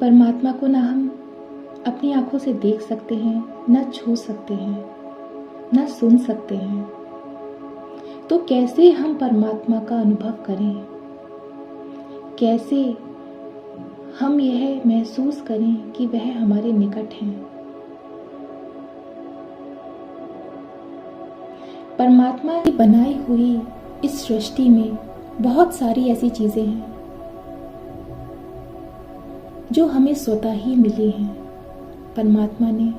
परमात्मा को ना हम अपनी आंखों से देख सकते हैं, न छू सकते हैं, न सुन सकते हैं, तो कैसे हम परमात्मा का अनुभव करें? कैसे हम यह महसूस करें कि वह हमारे निकट हैं? परमात्मा की बनाई हुई इस सृष्टि में बहुत सारी ऐसी चीजें हैं जो हमें स्वतः ही मिली हैं। परमात्मा ने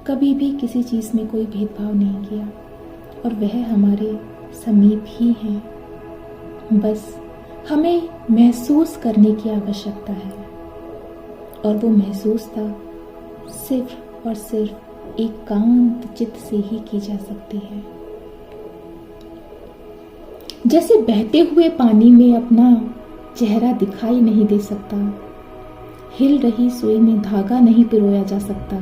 कभी भी किसी चीज में कोई भेदभाव नहीं किया और वह हमारे समीप ही हैं। बस हमें महसूस करने की आवश्यकता है और वो महसूसता सिर्फ और सिर्फ एकांत चित्त से ही की जा सकती है। जैसे बहते हुए पानी में अपना चेहरा दिखाई नहीं दे सकता, हिल रही सुई में धागा नहीं पिरोया जा सकता,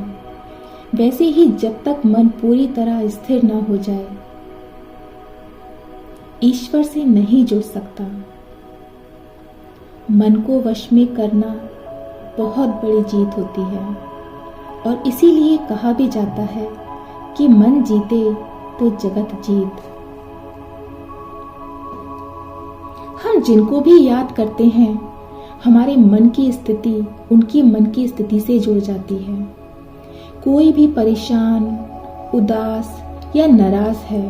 वैसे ही जब तक मन पूरी तरह स्थिर न हो जाए ईश्वर से नहीं जुड़ सकता। मन को वश में करना बहुत बड़ी जीत होती है और इसीलिए कहा भी जाता है कि मन जीते तो जगत जीत। हम जिनको भी याद करते हैं हमारे मन की स्थिति उनकी मन की स्थिति से जुड़ जाती है। कोई भी परेशान, उदास या नाराज है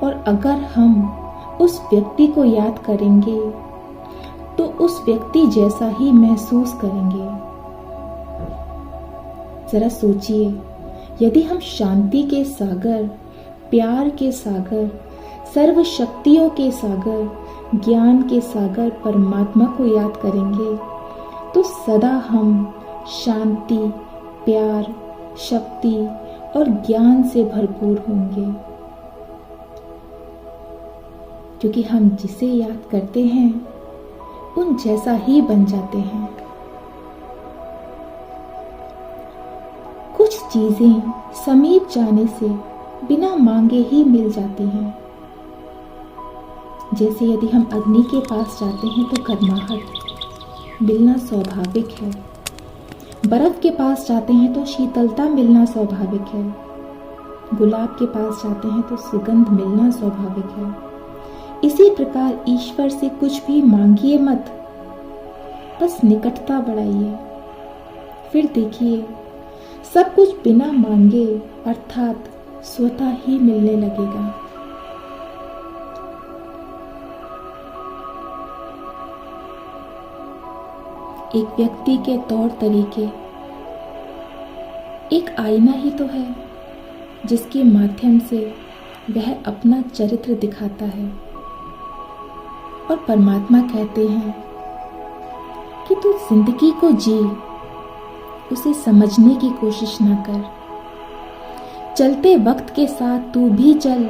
और अगर हम उस व्यक्ति को याद करेंगे तो उस व्यक्ति जैसा ही महसूस करेंगे। जरा सोचिए, यदि हम शांति के सागर, प्यार के सागर, सर्व शक्तियों के सागर, ज्ञान के सागर परमात्मा को याद करेंगे तो सदा हम शांति, प्यार, शक्ति और ज्ञान से भरपूर होंगे, क्योंकि हम जिसे याद करते हैं उन जैसा ही बन जाते हैं। कुछ चीजें समीप जाने से बिना मांगे ही मिल जाती हैं। जैसे यदि हम अग्नि के पास जाते हैं तो गर्माहट मिलना स्वाभाविक है, बर्फ के पास जाते हैं तो शीतलता मिलना स्वाभाविक है, गुलाब के पास जाते हैं तो सुगंध मिलना स्वाभाविक है। इसी प्रकार ईश्वर से कुछ भी मांगिए मत, बस निकटता बढ़ाइए, फिर देखिए सब कुछ बिना मांगे अर्थात स्वतः ही मिलने लगेगा। एक व्यक्ति के तौर तरीके एक आईना ही तो है जिसके माध्यम से वह अपना चरित्र दिखाता है। और परमात्मा कहते हैं कि तू जिंदगी को जी, उसे समझने की कोशिश ना कर। चलते वक्त के साथ तू भी चल,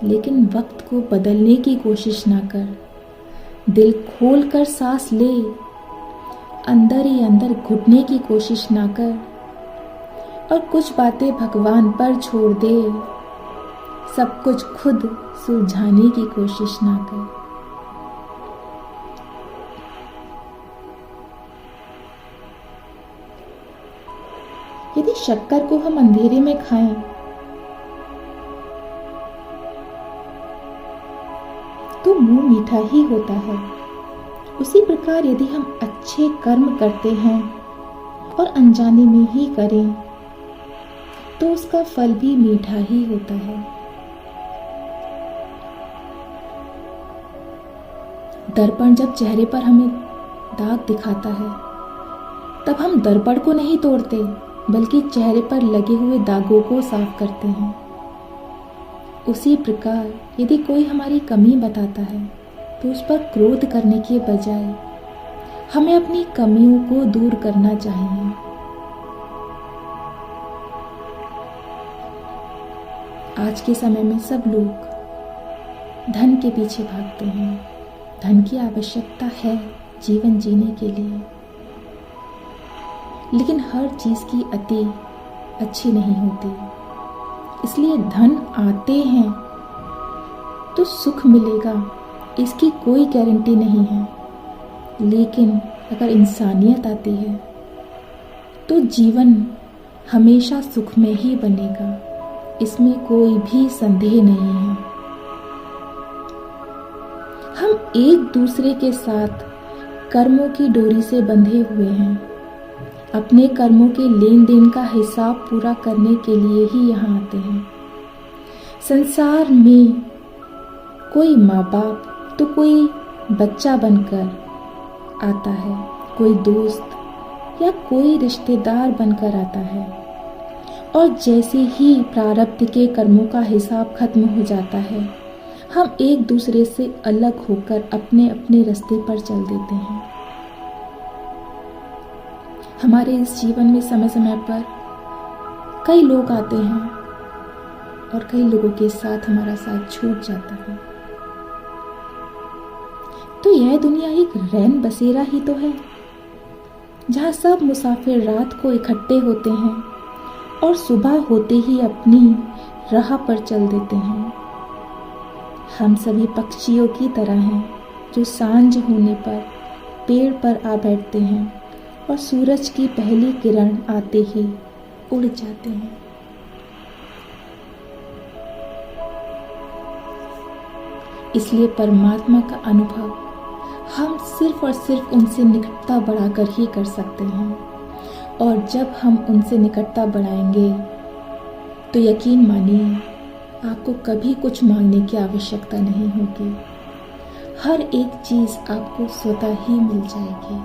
लेकिन वक्त को बदलने की कोशिश ना कर। दिल खोल कर सांस ले, अंदर ही अंदर घुटने की कोशिश ना कर और कुछ बातें भगवान पर छोड़ दे। सब कुछ खुद सुलझाने की कोशिश ना कर। यदि शक्कर को हम अंधेरे में खाएं तो मुंह मीठा ही होता है। उसी प्रकार यदि हम अच्छे कर्म करते हैं और अनजाने में ही करें तो उसका फल भी मीठा ही होता है। दर्पण जब चेहरे पर हमें दाग दिखाता है तब हम दर्पण को नहीं तोड़ते बल्कि चेहरे पर लगे हुए दागों को साफ करते हैं। उसी प्रकार यदि कोई हमारी कमी बताता है तो उस पर क्रोध करने के बजाय हमें अपनी कमियों को दूर करना चाहिए। आज के समय में सब लोग धन के पीछे भागते हैं। धन की आवश्यकता है जीवन जीने के लिए, लेकिन हर चीज की अति अच्छी नहीं होती। इसलिए धन आते हैं तो सुख मिलेगा, इसकी कोई गारंटी नहीं है, लेकिन अगर इंसानियत आती है तो जीवन हमेशा सुखमय ही बनेगा, इसमें कोई भी संदेह नहीं है। हम एक दूसरे के साथ कर्मों की डोरी से बंधे हुए हैं। अपने कर्मों के लेन देन का हिसाब पूरा करने के लिए ही यहाँ आते हैं। संसार में कोई माँ बाप तो कोई बच्चा बनकर आता है, कोई दोस्त या कोई रिश्तेदार बनकर आता है, और जैसे ही प्रारब्ध के कर्मों का हिसाब खत्म हो जाता है, हम एक दूसरे से अलग होकर अपने अपने रास्ते पर चल देते हैं। हमारे इस जीवन में समय समय पर कई लोग आते हैं और कई लोगों के साथ हमारा साथ छूट जाता है। तो यह दुनिया एक रैन बसेरा ही तो है, जहाँ सब मुसाफिर रात को इकट्ठे होते हैं और सुबह होते ही अपनी राह पर चल देते हैं। हम सभी पक्षियों की तरह हैं जो सांझ होने पर पेड़ पर आ बैठते हैं और सूरज की पहली किरण आते ही उड़ जाते हैं। इसलिए परमात्मा का अनुभव हम सिर्फ और सिर्फ उनसे निकटता बढ़ाकर ही कर सकते हैं, और जब हम उनसे निकटता बढ़ाएंगे तो यकीन मानिए आपको कभी कुछ मांगने की आवश्यकता नहीं होगी। हर एक चीज़ आपको स्वतः ही मिल जाएगी।